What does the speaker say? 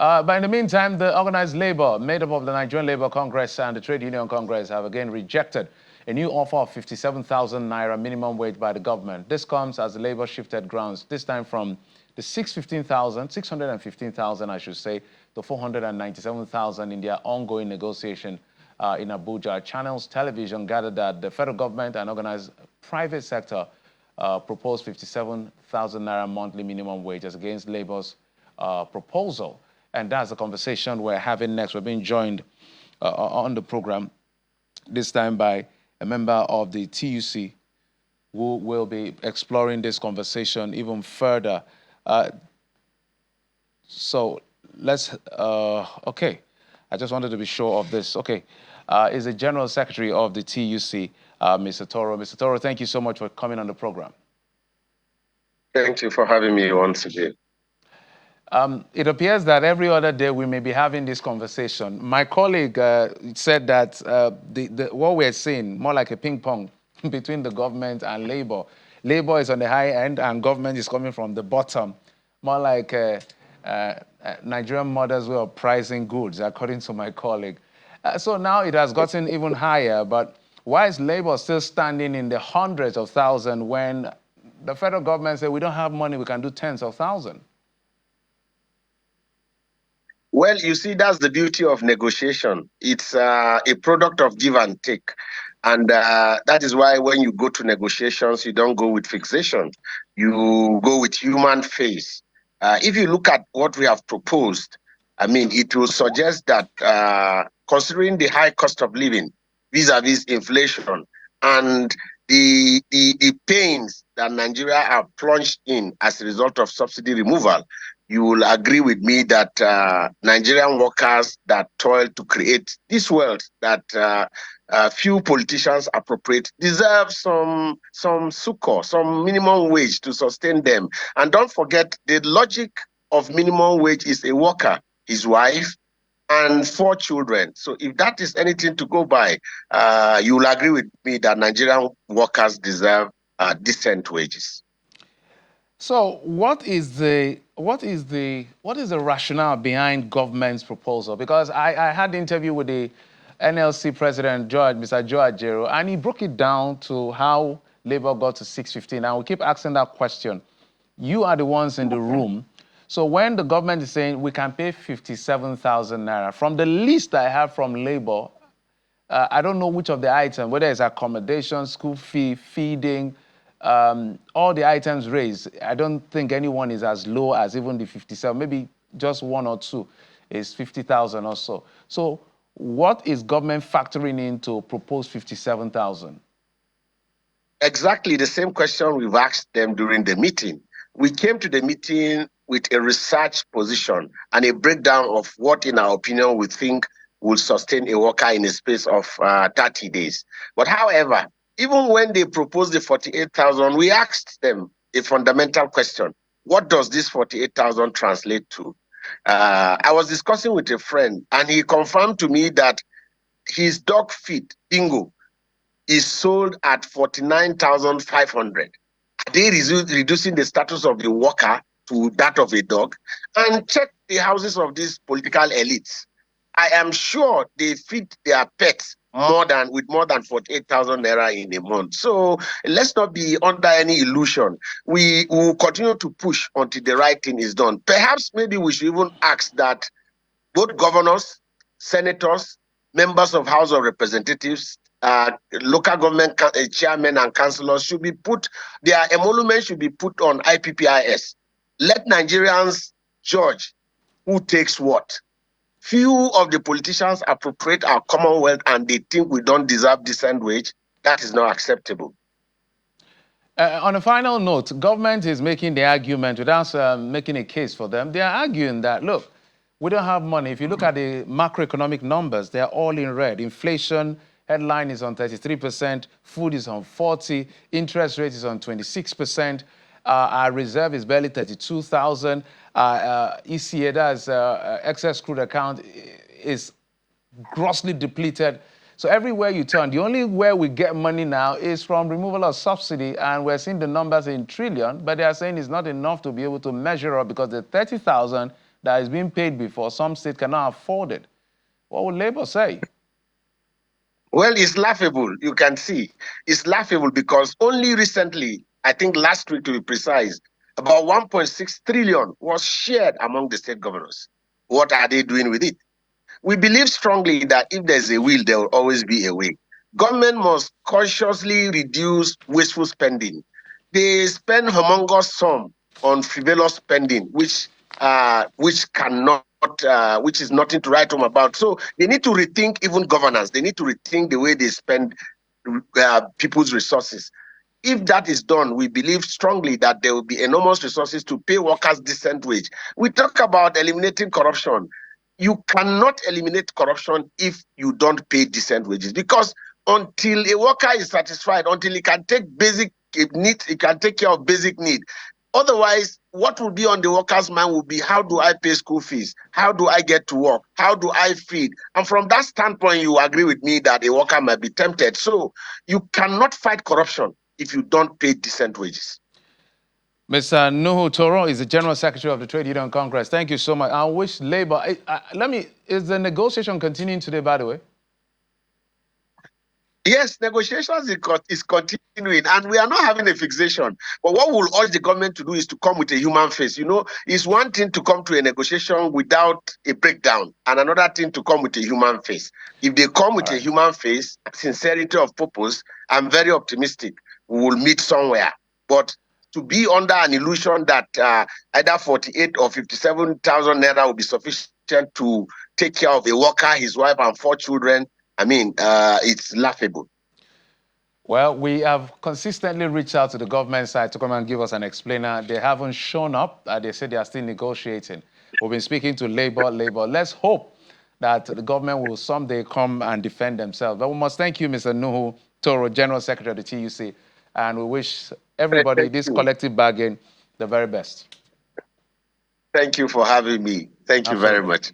But in the meantime, the organized labor, made up of the Nigerian Labour Congress and the Trade Union Congress, have again rejected a new offer of 57,000 naira minimum wage by the government. This comes as the labor shifted grounds, this time from the 615,000, I should say, to 497,000 in their ongoing negotiation in Abuja. Channels Television gathered that the federal government and organized private sector proposed 57,000 naira monthly minimum wages against Labour's proposal. And that's the conversation we're having next. We're being joined on the program, this time by a member of the TUC, who will be exploring this conversation even further. So let's, okay. I just wanted to be sure of this. Okay, is the General Secretary of the TUC, Mr. Toro. Mr. Toro, thank you so much for coming on the program. Thank you for having me once again. It appears that every other day we may be having this conversation. My colleague said that what we're seeing, more like a ping pong between the government and Labour. Labour is on the high end and government is coming from the bottom, more like Nigerian mothers way of pricing goods, according to my colleague. So now it has gotten even higher, but why is Labour still standing in the hundreds of thousands when the federal government said we don't have money, we can do tens of thousands? Well, you see, that's the beauty of negotiation. It's a product of give and take. And that is why when you go to negotiations, you don't go with fixation. You go with human face. If you look at what we have proposed, I mean, it will suggest that considering the high cost of living vis-a-vis inflation and the pains that Nigeria are plunged in as a result of subsidy removal, you will agree with me that Nigerian workers that toil to create this wealth that few politicians appropriate deserve some succor, some minimum wage to sustain them. And don't forget, the logic of minimum wage is a worker, his wife, and 4 children. So if that is anything to go by, you will agree with me that Nigerian workers deserve decent wages. So what is the rationale behind government's proposal? Because I had an interview with the NLC president, Mr. George Ajero, and he broke it down to how Labour got to 615. And we keep asking that question. You are the ones in the room. So when the government is saying we can pay 57,000 naira, from the list I have from Labour, I don't know which of the items, whether it's accommodation, school fee, feeding, all the items raised, I don't think anyone is as low as even the 57. Maybe just 1 or 2 is 50,000 or so. So what is government factoring in to propose 57,000? Exactly the same question we've asked them during the meeting. We came to the meeting with a research position and a breakdown of what, in our opinion, we think will sustain a worker in a space of 30 days. But however, even when they proposed the 48,000, we asked them a fundamental question. What does this 48,000 translate to? I was discussing with a friend, and he confirmed to me that his dog feed, Bingo, is sold at 49,500. Are they reducing the status of the worker to that of a dog? And check the houses of these political elites. I am sure they feed their pets with more than 48,000 naira in a month. So let's not be under any illusion. We will continue to push until the right thing is done. Perhaps maybe we should even ask that both governors, senators, members of House of Representatives, local government chairmen and councillors should be their emoluments should be put on IPPIS. Let Nigerians judge who takes what. Few of the politicians appropriate our commonwealth and they think we don't deserve decent wage. That is not acceptable. On a final note, government is making the argument without making a case for them. They are arguing that, look, we don't have money. If you look at the macroeconomic numbers, they're all in red. Inflation headline is on 33%, food is on 40%, interest rate is on 26%. Our reserve is barely 32,000. ECA, that's excess crude account, is grossly depleted. So everywhere you turn, the only way we get money now is from removal of subsidy, and we're seeing the numbers in trillion, but they are saying it's not enough to be able to measure up because the 30,000 that is being paid before. Some states cannot afford it. What would Labour say? Well, it's laughable. You can see it's laughable because only recently, I think last week to be precise, about 1.6 trillion was shared among the state governors. What are they doing with it? We believe strongly that if there's a will, there will always be a way. Government must consciously reduce wasteful spending. They spend humongous sum on frivolous spending, which is nothing to write home about. So they need to rethink even governance. They need to rethink the way they spend people's resources. If that is done, we believe strongly that there will be enormous resources to pay workers decent wage. We talk about eliminating corruption. You cannot eliminate corruption if you don't pay decent wages, because until a worker is satisfied, until he can take basic needs, he can take care of basic need. Otherwise, what will be on the worker's mind will be, how do I pay school fees? How do I get to work? How do I feed? And from that standpoint, you agree with me that a worker might be tempted. So you cannot fight corruption if you don't pay decent wages. Mr. Nuhu Toro is the General Secretary of the Trade Union Congress. Thank you so much. I wish Labour... is the negotiation continuing today, by the way? Yes, negotiations is continuing, and we are not having a fixation. But what we'll urge the government to do is to come with a human face. You know, it's one thing to come to a negotiation without a breakdown, and another thing to come with a human face. If they come with a human face, sincerity of purpose, I'm very optimistic we will meet somewhere. But to be under an illusion that either 48 or 57,000 naira will be sufficient to take care of a worker, his wife, and 4 children, I mean, it's laughable. Well, we have consistently reached out to the government side to come and give us an explainer. They haven't shown up. They say they are still negotiating. We've been speaking to Labour. Let's hope that the government will someday come and defend themselves. But we must thank you, Mr. Nuhu Toro, General Secretary of the TUC, and we wish everybody this collective bargain the very best. Thank you for having me. Thank you very much.